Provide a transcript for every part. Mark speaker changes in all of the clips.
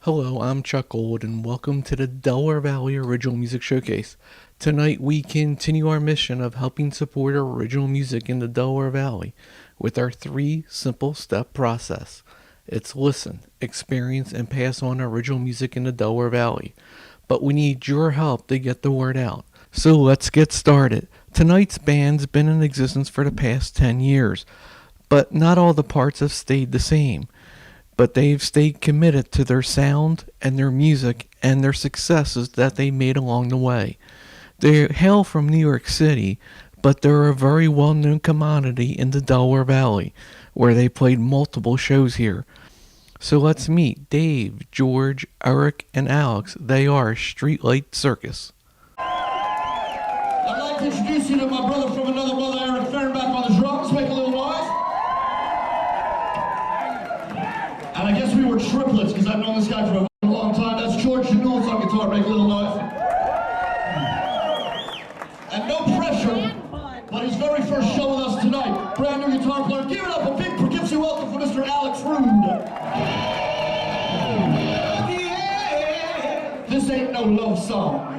Speaker 1: Hello, I'm Chuck Gold, and welcome to the Delaware Valley Original Music Showcase. Tonight, we continue our mission of helping support original music in the Delaware Valley with our three simple step process. It's listen, experience, and pass on original music in the Delaware Valley. But we need your help to get the word out. So let's get started. Tonight's band's been in existence for the past 10 years, but not all the parts have stayed the same, but they've stayed committed to their sound and their music and their successes that they made along the way. They hail from New York City, but they're a very well known commodity in the Delaware Valley, where they played multiple shows here. So let's meet Dave, George, Eric, and Alex. They are Streetlight Circus.
Speaker 2: I'd like to introduce you to my brother from another mother, Eric Fehrenbach on the drums. Make a little noise. And I guess we were triplets because I've known this guy for a long time. That's George Janoulis on guitar. Make a little noise. And no pressure, but his very first show with us tonight. Brand new guitar player. Give it up a big Poughkeepsie welcome for Mr. Alex Rude. This ain't no love song.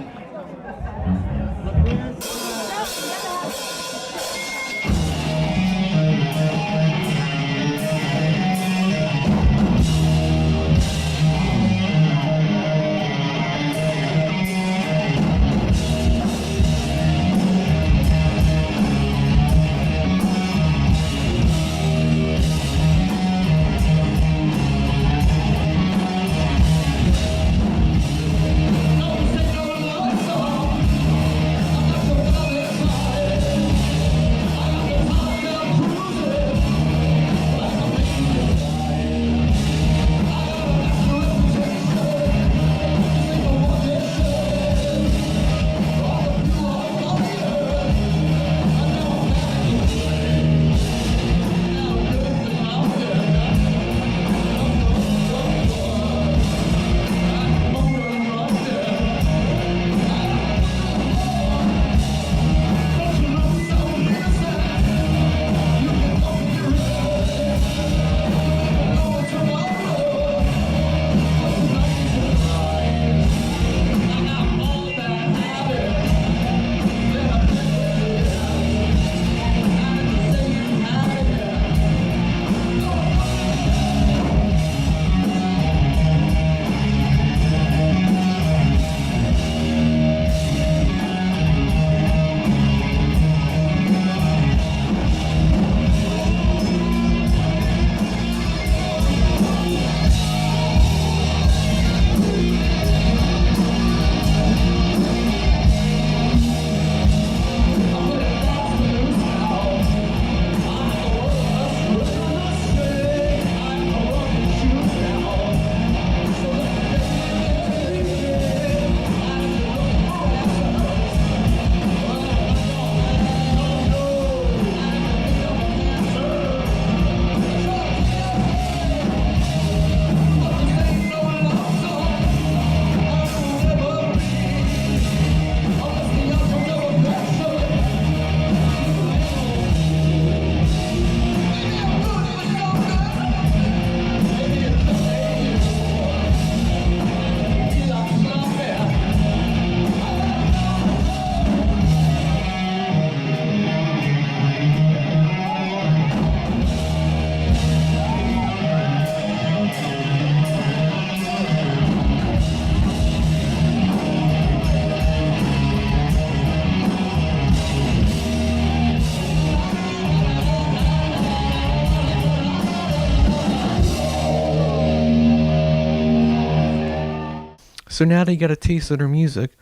Speaker 1: So now they got a taste of their music.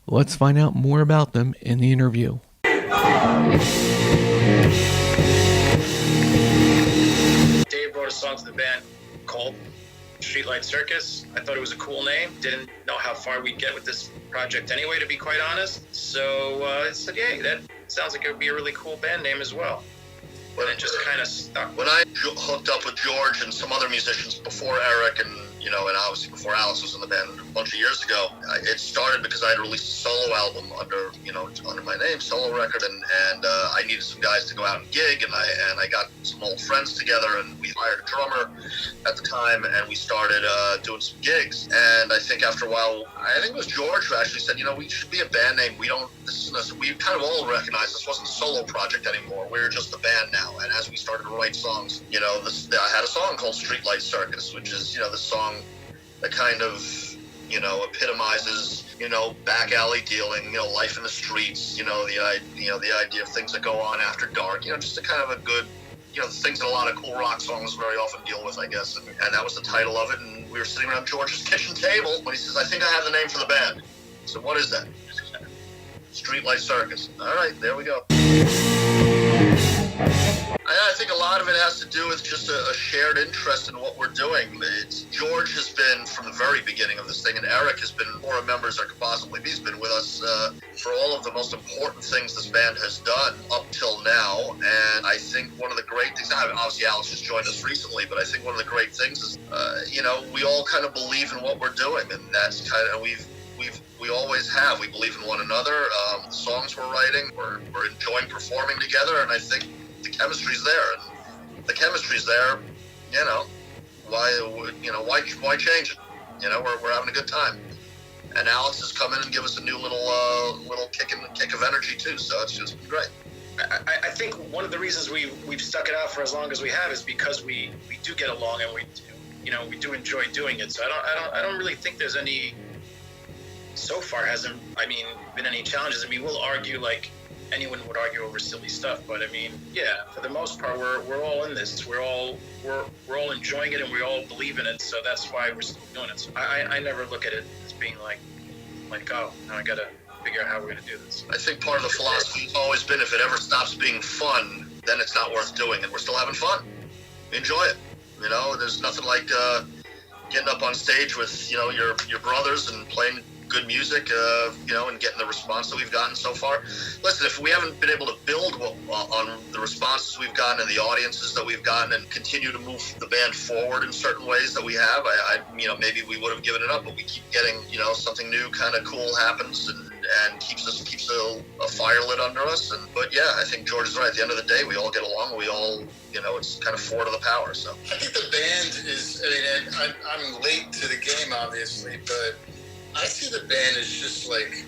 Speaker 1: Let's find out more about them in the interview.
Speaker 3: Dave wrote a song to the band called Streetlight Circus. I thought it was a cool name. Didn't know how far we'd get with this project anyway, to be quite honest. So I said, yeah, that sounds like it would be a really cool band name as well. And it just kind of stuck.
Speaker 4: When I hooked up with George and some other musicians before Eric, and and obviously before Alex was in the band a bunch of years ago. It started because I had released a solo album under my name, solo record, and I needed some guys to go out and gig, and I got some old friends together, and we hired a drummer at the time, and we started doing some gigs. And I think after a while, I think it was George who actually said, we should be a band name. We kind of all recognized this wasn't a solo project anymore. We're just a band now. And as we started to write songs, I had a song called Streetlight Circus, which is, this song that kind of, epitomizes, back alley dealing, life in the streets, the idea of things that go on after dark, just a kind of a good, the things that a lot of cool rock songs very often deal with, I guess. And that was the title of it. And we were sitting around George's kitchen table when he says, I think I have the name for the band. So what is that? Streetlight Circus. All right, there we go. I think a lot of it has to do with just a shared interest in what we're doing. George has been from the very beginning of this thing, and Eric has been more members there could possibly be. He's been with us for all of the most important things this band has done up till now. And I think one of the great things, obviously Alex just joined us recently, but I think one of the great things is, we all kind of believe in what we're doing, and that's kind of, we always have. We believe in one another. The songs we're writing, we're enjoying performing together, and I think the chemistry's there. And the chemistry's there, why change it? We're having a good time. And Alex has come in and give us a new little kick of energy too. So it's just been great.
Speaker 3: I think one of the reasons we've stuck it out for as long as we have is because we do get along, and we do enjoy doing it. So I don't really think there's any. So far hasn't been any challenges. We'll argue like anyone would argue over silly stuff, but for the most part we're all in this. We're all enjoying it, and we all believe in it. So that's why we're still doing it. So I never look at it as being like oh, now I gotta figure out how we're gonna do this.
Speaker 4: I think part of the philosophy has always been, if it ever stops being fun, then it's not worth doing, and we're still having fun. We enjoy it. There's nothing like getting up on stage with your brothers and playing good music, and getting the response that we've gotten so far. Listen, if we haven't been able to build on the responses we've gotten and the audiences that we've gotten, and continue to move the band forward in certain ways that we have, maybe we would have given it up, but we keep getting, something new, kind of cool happens, and keeps a fire lit under us. But yeah, I think George is right. At the end of the day, we all get along. We all, it's kind of four to the power. So
Speaker 5: I think the band is. I'm late to the game, obviously, but I see the band as just like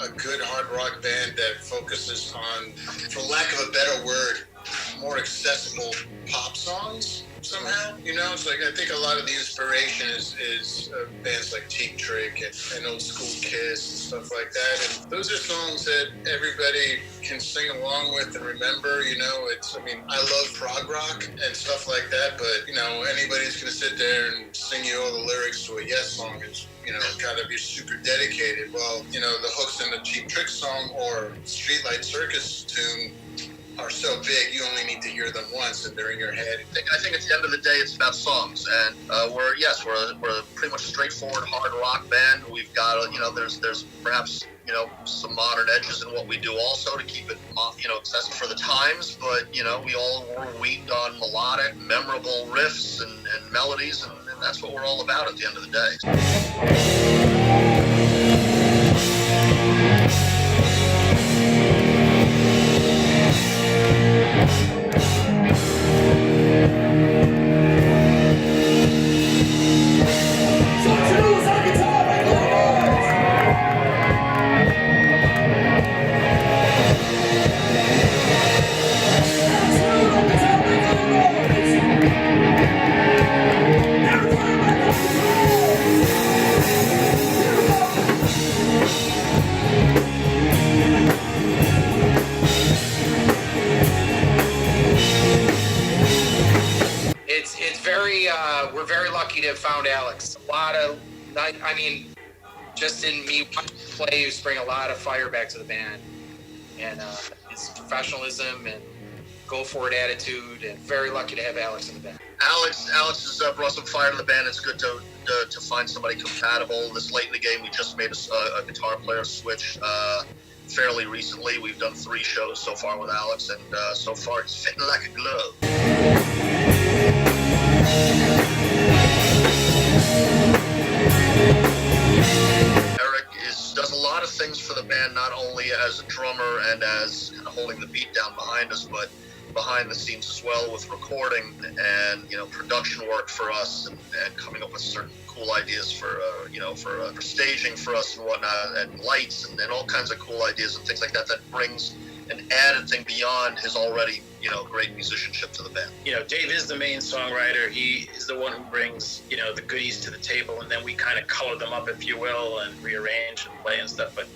Speaker 5: a good hard rock band that focuses on, for lack of a better word, more accessible pop songs somehow. It's like, I think a lot of the inspiration is bands like Cheap Trick and Old School Kiss and stuff like that. And those are songs that everybody can sing along with and remember. I love prog rock and stuff like that, but anybody's gonna sit there and sing you all the lyrics to a Yes song is gotta be super dedicated. Well, the hooks in the Cheap Trick song or Streetlight Circus tune are so big, you only need to hear them once and they're in your head.
Speaker 4: I think at the end of the day, it's about songs, and we're a pretty much straightforward hard rock band. We've got there's perhaps some modern edges in what we do also to keep it accessible for the times, but we all were weaned on melodic, memorable riffs and melodies, and that's what we're all about at the end of the day.
Speaker 6: We're very lucky to have found Alex. Just in me play, he's bring a lot of fire back to the band, and his professionalism and go for it attitude, and very lucky to have Alex in the band.
Speaker 4: Alex has brought some fire to the band. It's good to find somebody compatible. This late in the game, we just made a guitar player switch fairly recently. We've done 3 shows so far with Alex, and so far it's fitting like a glove. band, not only as a drummer and as kind of holding the beat down behind us, but behind the scenes as well with recording and production work for us, and coming up with certain cool ideas for for staging for us and whatnot, and lights and all kinds of cool ideas and things like that brings an added thing beyond his already great musicianship to the band.
Speaker 3: Dave is the main songwriter. He is the one who brings the goodies to the table, and then we kind of color them up, if you will, and rearrange and play and stuff. But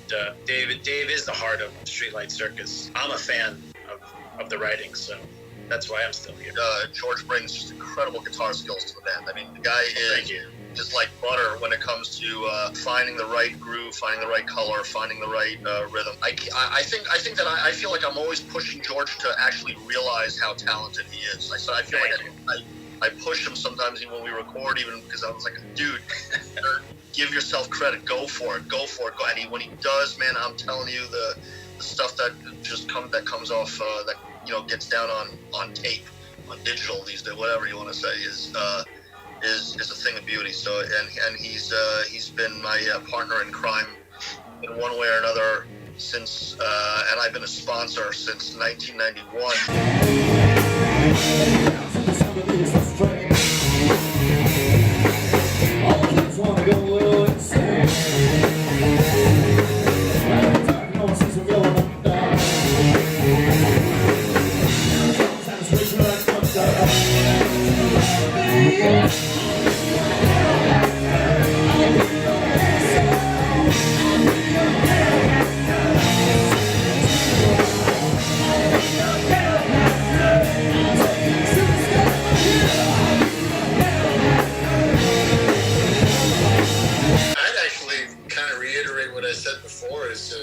Speaker 3: Dave is the heart of Streetlight Circus. I'm a fan of the writing, so that's why I'm still here.
Speaker 4: George brings just incredible guitar skills to the band. I mean, the guy is like butter when it comes to finding the right groove, finding the right color, finding the right rhythm. I think that I feel like I'm always pushing George to actually realize how talented he is. I feel like I push him sometimes even when we record, even because I was like, dude, give yourself credit, go for it, go. And when he does, man, I'm telling you, the stuff that comes off that gets down on tape, on digital these days, whatever you want to say, is a thing of beauty. So and he's been my partner in crime in one way or another since, and I've been a sponsor since 1991.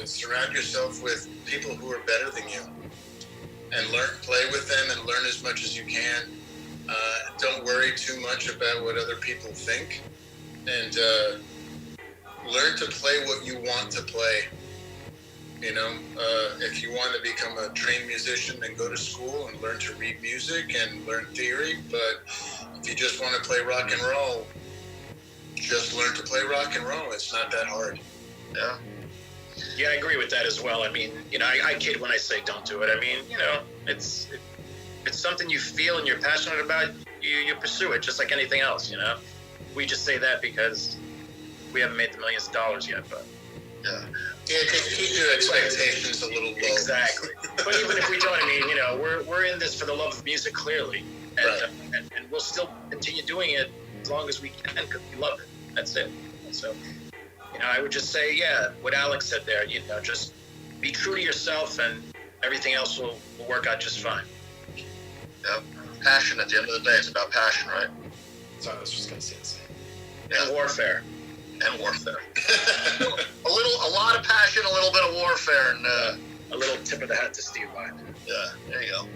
Speaker 5: Surround yourself with people who are better than you, and play with them, and learn as much as you can. Don't worry too much about what other people think, and learn to play what you want to play. If you want to become a trained musician, then go to school and learn to read music and learn theory. But if you just want to play rock and roll, just learn to play rock and roll. It's not that hard.
Speaker 3: Yeah, I agree with that as well. I mean, I kid when I say don't do it. I mean, it's something you feel and you're passionate about, you pursue it just like anything else, We just say that because we haven't made the millions of dollars yet, but...
Speaker 5: Yeah, keep your expectations a little low.
Speaker 3: Exactly. But even if we don't, I mean, we're in this for the love of music, clearly. And,
Speaker 5: right.
Speaker 3: And we'll still continue doing it as long as we can because we love it. That's it. So... I would just say, what Alex said there, just be true to yourself and everything else will work out just fine.
Speaker 4: Yeah. Passion at the end of the day, it's about passion, right?
Speaker 6: So I was just going to say the same.
Speaker 3: Yeah. And warfare.
Speaker 4: A lot of passion, a little bit of warfare, and
Speaker 3: a little tip of the hat to Steve Vai.
Speaker 4: Yeah, there you go.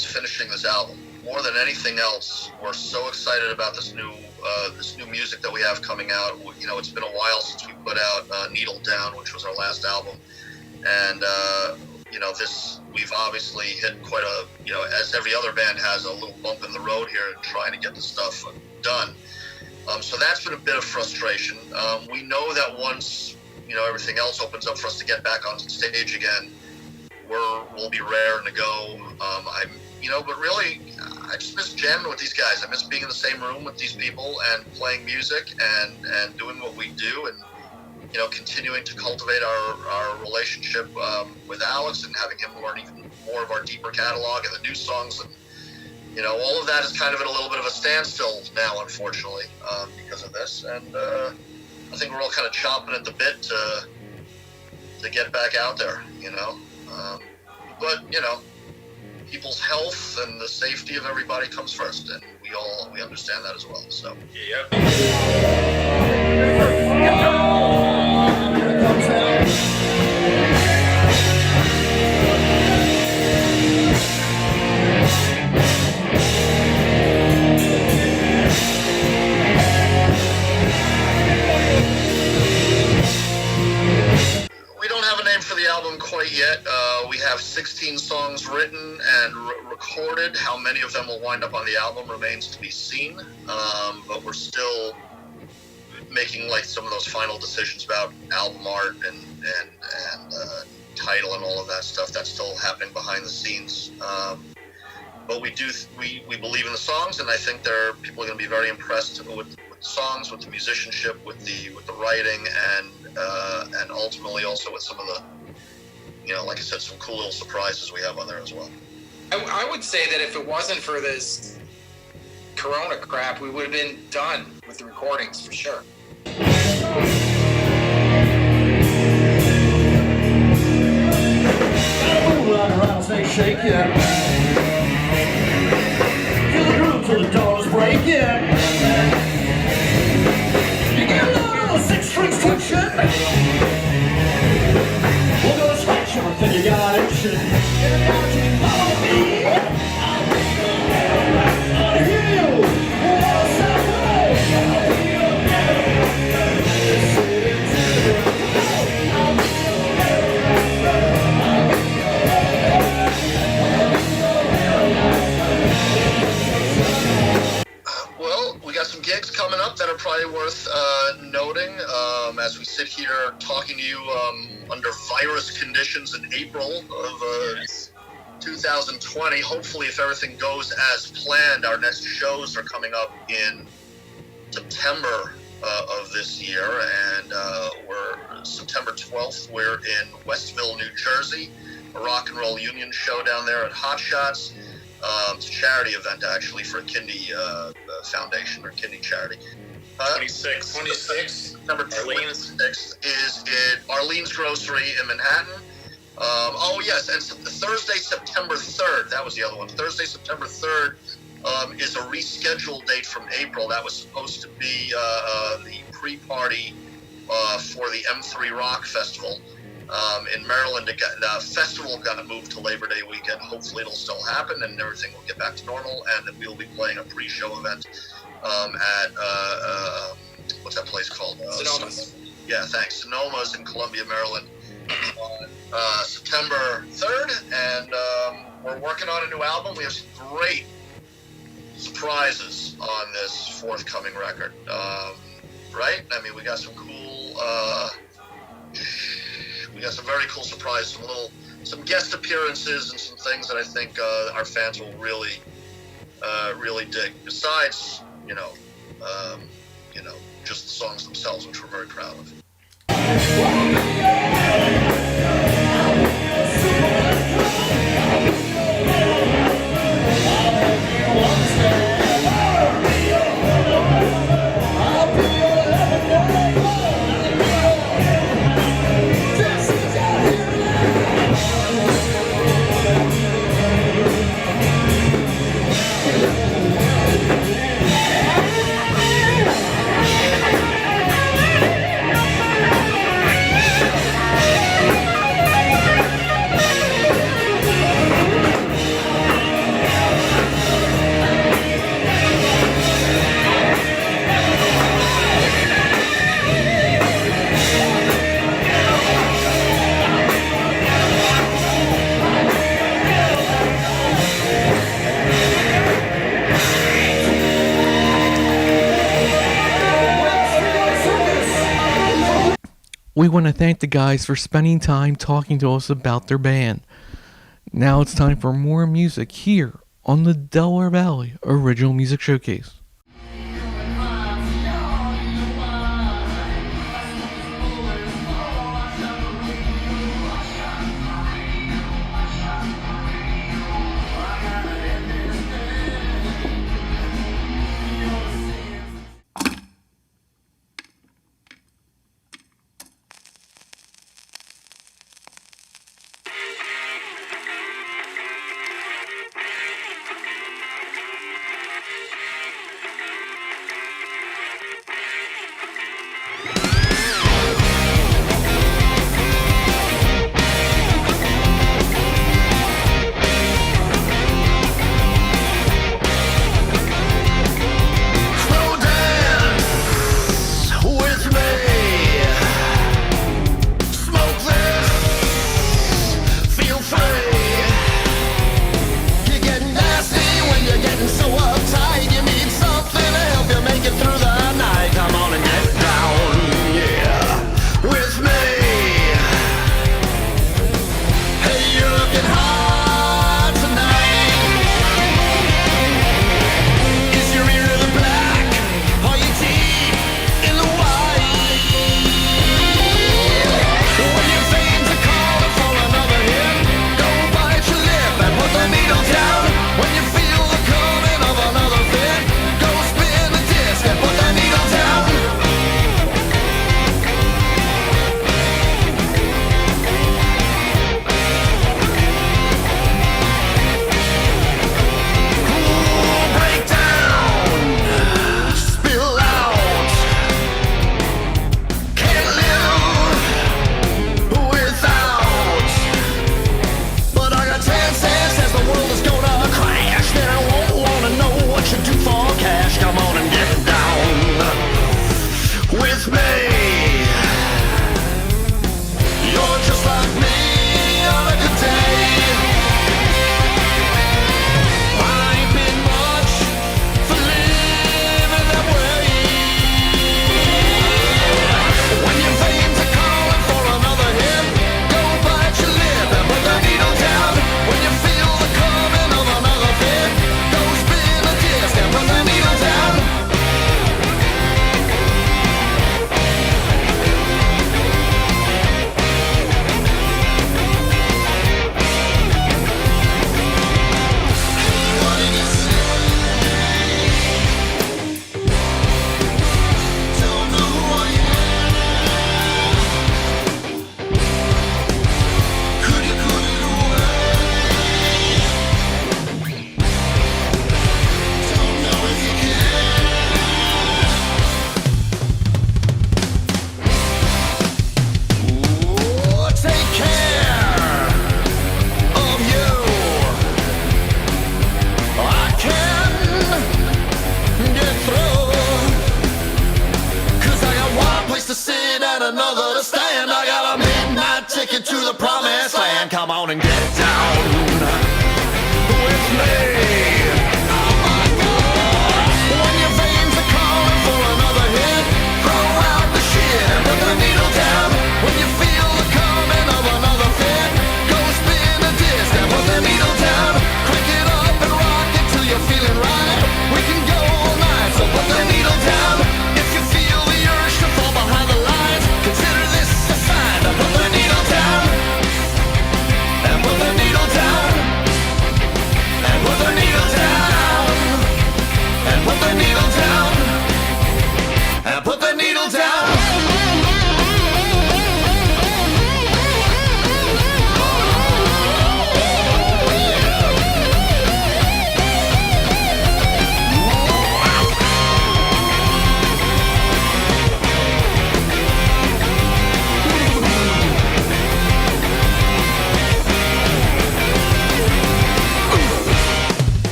Speaker 4: Finishing this album. More than anything else, we're so excited about this new music that we have coming out. It's been a while since we put out Needle Down, which was our last album, and this we've obviously hit quite a as every other band has, a little bump in the road here trying to get the stuff done. So that's been a bit of frustration. We know that once everything else opens up for us to get back on stage again, we'll be raring to go. But really, I just miss jamming with these guys. I miss being in the same room with these people and playing music and doing what we do, and continuing to cultivate our relationship with Alex and having him learn even more of our deeper catalog and the new songs. And all of that is kind of at a little bit of a standstill now, unfortunately, because of this. And I think we're all kind of chomping at the bit to get back out there, but people's health and the safety of everybody comes first, and we understand that as well. So.
Speaker 3: Yep.
Speaker 4: We don't have a name for the album quite yet. We have 16 songs written and recorded. How many of them will wind up on the album remains to be seen. But we're still making like some of those final decisions about album art and title and all of that stuff. That's still happening behind the scenes. But we believe in the songs, and I think people are going to be very impressed with the songs, with the musicianship, with the writing, and ultimately also with some of the, like I said, some cool little surprises we have on there as well.
Speaker 6: I would say that if it wasn't for this Corona crap, we would have been done with the recordings for sure.
Speaker 2: Rattlesnake shake, yeah. Feel the groove till the dawn is breaking. You get a little 6 strings twitching. We're gonna scratch everything you got itching. Get it out, you follow me. I hear you.
Speaker 4: Well, we got some gigs coming up that are probably worth noting. As we sit here talking to you under virus conditions in April of 2020, hopefully if everything goes as planned, our next shows are coming up in September of this year, and we're September 12th. We're in Westville, New Jersey, a rock and roll union show down there at Hot Shots. It's a charity event actually for a kidney foundation or kidney charity.
Speaker 3: 26.
Speaker 4: September 26th is in Arlene's Grocery in Manhattan. Oh yes, and Thursday, September 3rd. That was the other one. Thursday, September 3rd. Is a rescheduled date from April. That was supposed to be the pre-party for the M3 Rock Festival in Maryland. The festival got moved to Labor Day weekend. Hopefully it'll still happen and everything will get back to normal, and that we'll be playing a pre-show event at what's that place called?
Speaker 6: Sonoma's.
Speaker 4: Yeah, thanks. Sonoma's in Columbia, Maryland on September 3rd, and we're working on a new album. We have some great surprises on this forthcoming record, right? I mean, we got some cool, we got some very cool surprises, some guest appearances and some things that I think our fans will really dig. Besides, just the songs themselves, which we're very proud of.
Speaker 1: We want to thank the guys for spending time talking to us about their band. Now it's time for more music here on the Delaware Valley Original Music Showcase.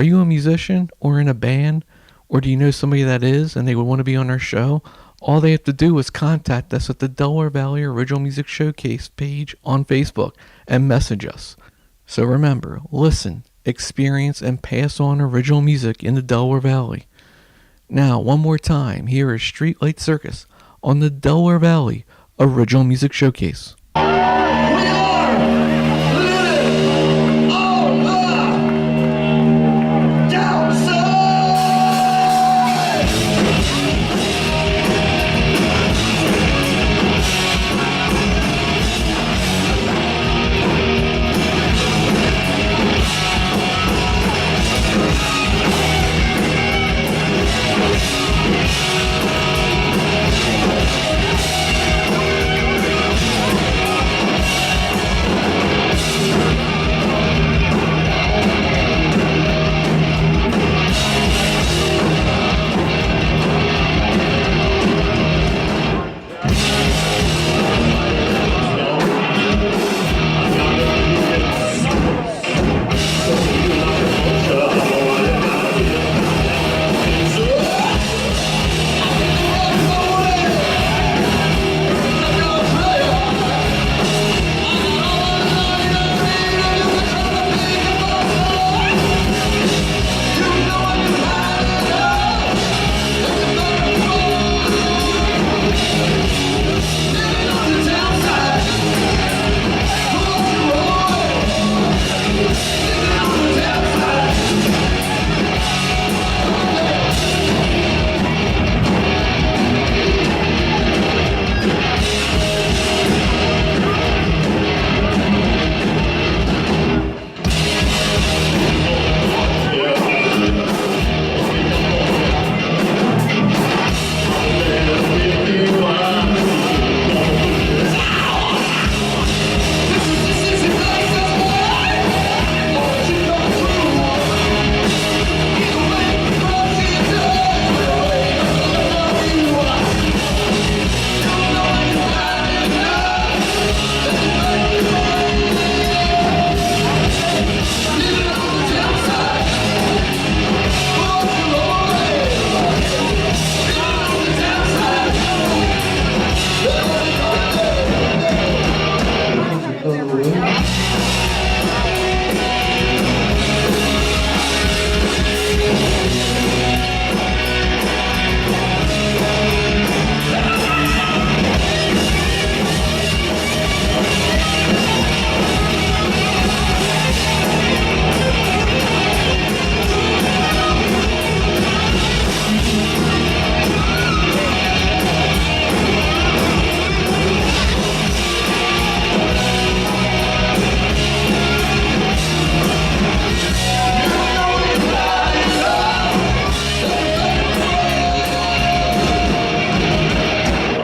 Speaker 1: Are you a musician or in a band? Or do you know somebody that is and they would want to be on our show? All they have to do is contact us at the Delaware Valley Original Music Showcase page on Facebook and message us. So remember, listen, experience, and pass on original music in the Delaware Valley. Now, one more time, here is Streetlight Circus on the Delaware Valley Original Music Showcase.
Speaker 2: We are living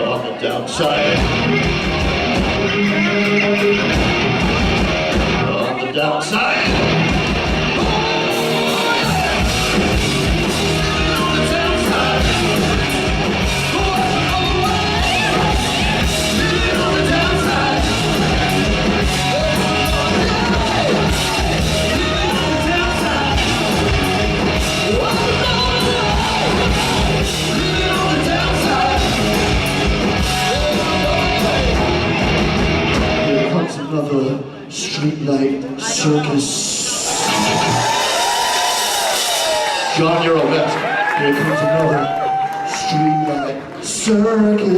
Speaker 2: on the downside. Downside. On the downside. Another Streetlight Circus. John, you're a vet. Here comes another Streetlight Circus.